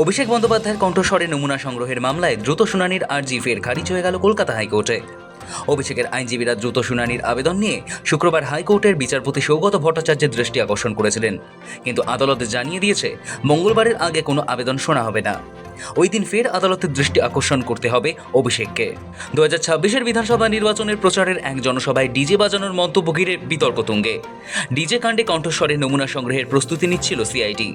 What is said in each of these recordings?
অভিষেক বন্দ্যোপাধ্যায়ের কণ্ঠস্বরে নমুনা সংগ্রহের মামলায় দ্রুত শুনানির আর্জি ফের খারিজ হয়ে গেল কলকাতা হাইকোর্টে। অভিষেকের আইনজীবীরা দ্রুত শুনানির আবেদন নিয়ে শুক্রবার হাইকোর্টের বিচারপতি সৌগত ভট্টাচার্যের দৃষ্টি আকর্ষণ করেছিলেন, কিন্তু আদালত জানিয়ে দিয়েছে মঙ্গলবারের আগে কোনো আবেদন শোনা হবে না। ওই দিন ফের আদালতের দৃষ্টি আকর্ষণ করতে হবে অভিষেককে। 2026-এর বিধানসভা নির্বাচনের প্রচারের এক জনসভায় ডিজে বাজানোর মন্তব্য ঘিরে বিতর্ক তুঙ্গে। ডিজে কাণ্ডে কণ্ঠস্বরে নমুনা সংগ্রহের প্রস্তুতি নিচ্ছিল সিআইডি।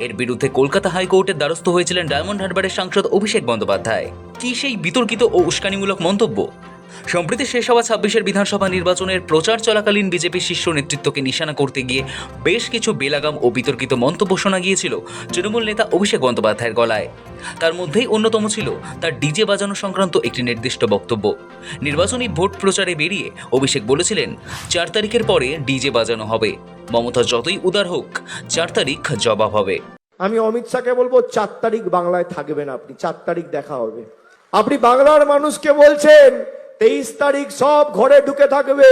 এর বিরুদ্ধে কলকাতা হাইকোর্টের দ্বারস্থ হয়েছিলেন ডায়মন্ড হারবারের সাংসদ অভিষেক বন্দ্যোপাধ্যায়। কি সেই বিতর্কিত ও উস্কানিমূলক মন্তব্য? সম্প্রতি শেষ হওয়া 26-এর বিধানসভা নির্বাচনের প্রচার চলাকালীন বিজেপির শীর্ষ নেতৃত্বকে নিশানা করতে গিয়ে বেশ কিছু বেলাগাম ও বিতর্কিত মন্তব্য শোনা গিয়েছিল তৃণমূল নেতা অভিষেক বন্দ্যোপাধ্যায়ের গলায়। তার মধ্যেই অন্যতম ছিল তার ডিজে বাজানো সংক্রান্ত একটি নির্দিষ্ট বক্তব্য। নির্বাচনী ভোট প্রচারে বেরিয়ে অভিষেক বলেছিলেন, 4 তারিখের পরে ডিজে বাজানো হবে, মমতা যতই উদার হোক 4 তারিখ জবাব হবে। আমি অমিত শাহকে বলবো 4 তারিখ বাংলায় থাকবেন, আপনি 4 তারিখ দেখা হবে। আপনি বাংলার মানুষকে বলছেন 23 তারিখ সব ঘরে ঢুকে থাকবে,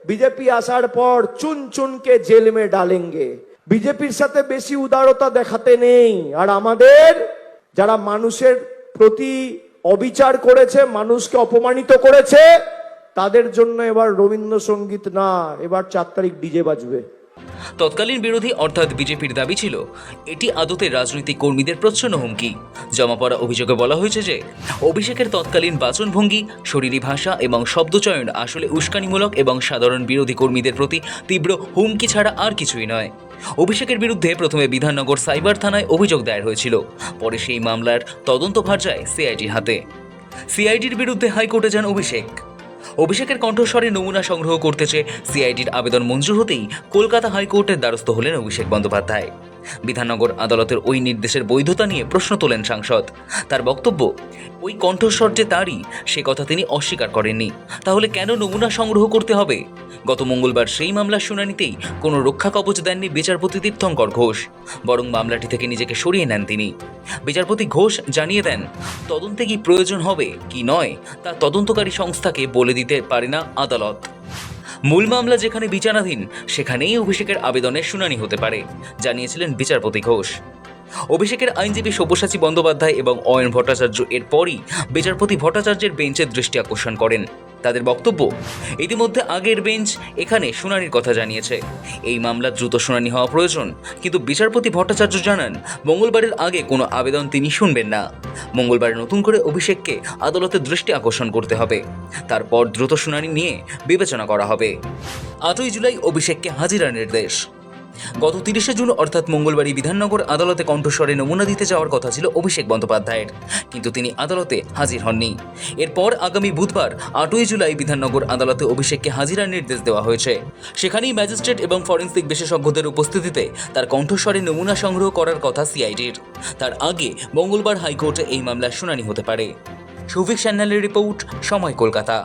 বিজেপি আসার পর চুন চুনকে জেল মে ডালেঙ্গে। বিজেপির সাথে বেশি উদারতা দেখাতে নেই। আর আমাদের যারা মানুষের প্রতি অবিচার করেছে, মানুষকে অপমানিত করেছে, তাদের জন্য এবার রবীন্দ্রসঙ্গীত না, এবার 4 তারিখ ডিজে বাজবে। তৎকালীন বিরোধী অর্থাৎ বিজেপির দাবি ছিল এটি আদতে রাজনৈতিক কর্মীদের প্রচ্ছন্ন হুমকি। জমা পড়া অভিযোগে বলা হয়েছে যে অভিষেকের তৎকালীন বাচনভঙ্গি, শরীরী ভাষা এবং শব্দচয়ন আসলে উস্কানিমূলক এবং সাধারণ বিরোধী কর্মীদের প্রতি তীব্র হুমকি ছাড়া আর কিছুই নয়। অভিষেকের বিরুদ্ধে প্রথমে বিধাননগর সাইবার থানায় অভিযোগ দায়ের হয়েছিল, পরে সেই মামলার তদন্তভার যায় সিআইডির হাতে। সিআইডির বিরুদ্ধে হাইকোর্টে যান অভিষেকের কণ্ঠস্বরে নমুনা সংগ্রহ করতে চেয়ে সিআইডির আবেদন মঞ্জুর হতেই কলকাতা হাইকোর্টের দ্বারস্থ হলেন অভিষেক বন্দ্যোপাধ্যায়। বিধাননগর আদালতের ওই নির্দেশের বৈধতা নিয়ে প্রশ্ন তোলেন সাংসদ। তার বক্তব্য, ওই কণ্ঠস্বর যে তারই, সে কথা তিনি অস্বীকার করেননি। তাহলে কেন নমুনা সংগ্রহ করতে হবে? গত মঙ্গলবার সেই মামলার শুনানিতেই কোনো রক্ষা কবচ দেননি বিচারপতি তীর্থঙ্কর ঘোষ, বরং মামলাটি থেকে নিজেকে সরিয়ে নেন তিনি। বিচারপতি ঘোষ জানিয়ে দেন, তদন্তে কি প্রয়োজন হবে কি নয় তা তদন্তকারী সংস্থাকে বলে দিতে পারে না আদালত। মূল মামলা যেখানে বিচারাধীন সেখানেই অভিষেকের আবেদনের শুনানি হতে পারে, জানিয়েছিলেন বিচারপতি ঘোষ। অভিষেকের আইনজীবী সব্যসাচী বন্দ্যোপাধ্যায় এবং অয়ন ভট্টাচার্য এরপরই বিচারপতি ভট্টাচার্যের বেঞ্চের দৃষ্টি আকর্ষণ করেন। তাদের বক্তব্য, ইতিমধ্যে আগের বেঞ্চ এখানে শুনানির কথা জানিয়েছে, এই মামলা দ্রুত শুনানি হওয়া প্রয়োজন। কিন্তু বিচারপতি ভট্টাচার্য জানান, মঙ্গলবারের আগে কোনো আবেদন তিনি শুনবেন না। মঙ্গলবারে নতুন করে অভিষেককে আদালতের দৃষ্টি আকর্ষণ করতে হবে, তারপর দ্রুত শুনানি নিয়ে বিবেচনা করা হবে। 8ই জুলাই অভিষেককে হাজিরার নির্দেশ। গত 30শে জুন অর্থাৎ মঙ্গলবারই বিধাননগর আদালতে কণ্ঠস্বরে নমুনা দিতে যাওয়ার কথা ছিল অভিষেক বন্দ্যোপাধ্যায়ের, কিন্তু তিনি আদালতে হাজির হননি। এরপর আগামী বুধবার 8ই জুলাই বিধাননগর আদালতে অভিষেককে হাজিরার নির্দেশ দেওয়া হয়েছে। সেখানেই ম্যাজিস্ট্রেট এবং ফরেন্সিক বিশেষজ্ঞদের উপস্থিতিতে তার কণ্ঠস্বরে নমুনা সংগ্রহ করার কথা সিআইডির। তার আগে মঙ্গলবার হাইকোর্টে এই মামলার শুনানি হতে পারে। সৌভিক সান্যালের রিপোর্ট, সময় কলকাতা।